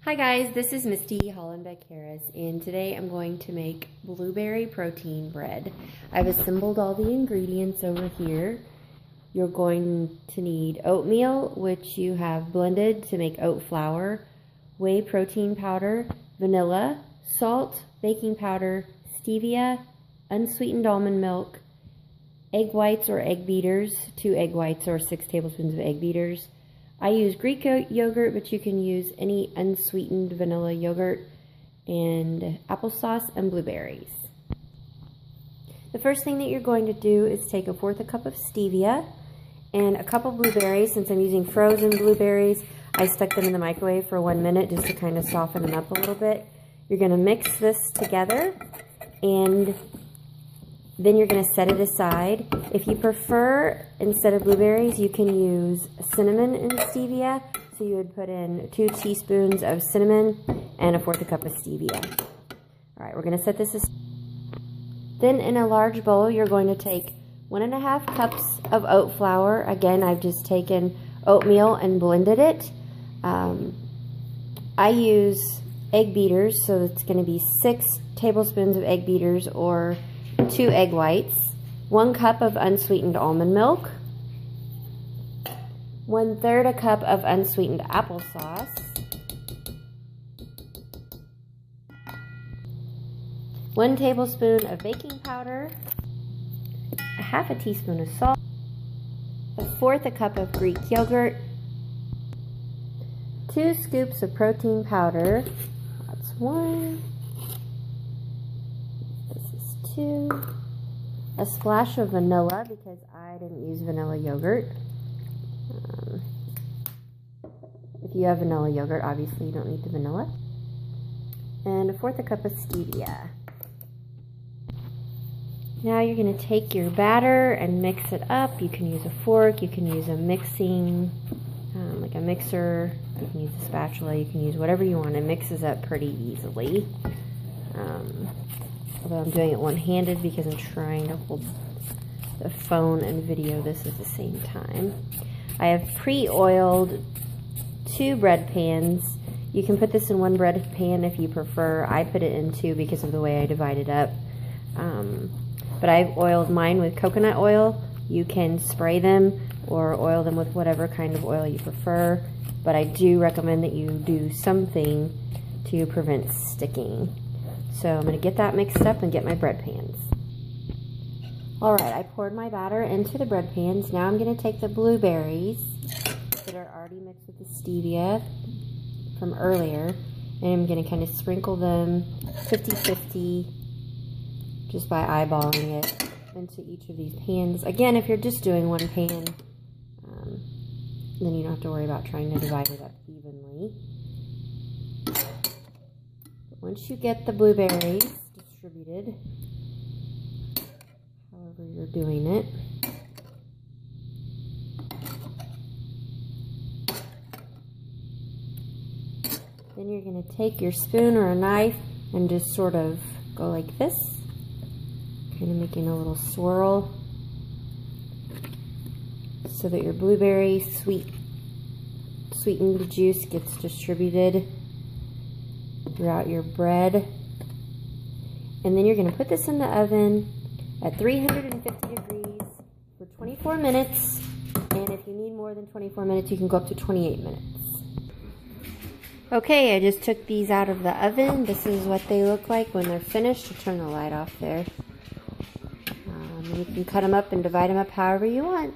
Hi guys, this is Misty Hollenbeck-Harris, and today I'm going to make blueberry protein bread. I've assembled all the ingredients over here. You're going to need oatmeal, which you have blended to make oat flour, whey protein powder, vanilla, salt, baking powder, stevia, unsweetened almond milk, egg whites or egg beaters, 2 egg whites or 6 tablespoons of egg beaters. I use Greek yogurt, but you can use any unsweetened vanilla yogurt, and applesauce and blueberries. The first thing that you're going to do is take 1/4 cup of stevia and a couple blueberries. Since I'm using frozen blueberries, I stuck them in the microwave for 1 minute just to kind of soften them up a little bit. You're going to mix this together, and then you're going to set it aside. If you prefer, instead of blueberries, you can use cinnamon and stevia. So you would put in 2 teaspoons of cinnamon and 1/4 cup of stevia. All right, we're going to set this aside. Then in a large bowl, you're going to take 1½ cups of oat flour. Again, I've just taken oatmeal and blended it. I use egg beaters, so it's going to be 6 tablespoons of egg beaters or 2 egg whites, 1 cup of unsweetened almond milk, 1/3 a cup of unsweetened applesauce, 1 tablespoon of baking powder, 1/2 teaspoon of salt, 1/4 a cup of Greek yogurt, 2 scoops of protein powder, that's 1, a splash of vanilla because I didn't use vanilla yogurt. If you have vanilla yogurt, obviously you don't need the vanilla. And 1/4 cup of stevia. Now you're going to take your batter and mix it up. You can use a fork, you can use a mixing, like a mixer, you can use a spatula, you can use whatever you want. It mixes up pretty easily. Although I'm doing it one-handed because I'm trying to hold the phone and video this at the same time. I have pre-oiled 2 bread pans. You can put this in 1 bread pan if you prefer. I put it in 2 because of the way I divide it up. But I've oiled mine with coconut oil. You can spray them or oil them with whatever kind of oil you prefer. But I do recommend that you do something to prevent sticking. So I'm going to get that mixed up and get my bread pans. Alright, I poured my batter into the bread pans. Now I'm going to take the blueberries that are already mixed with the stevia from earlier, and I'm going to kind of sprinkle them 50-50 just by eyeballing it into each of these pans. Again, if you're just doing 1 pan, then you don't have to worry about trying to divide it up evenly. Once you get the blueberries distributed, however you're doing it, then you're going to take your spoon or a knife and just sort of go like this, kind of making a little swirl so that your blueberry sweetened juice gets distributed throughout your bread. And then you're going to put this in the oven at 350 degrees for 24 minutes. And if you need more than 24 minutes, you can go up to 28 minutes. Okay, I just took these out of the oven. This is what they look like when they're finished. I'll turn the light off there. You can cut them up and divide them up however you want.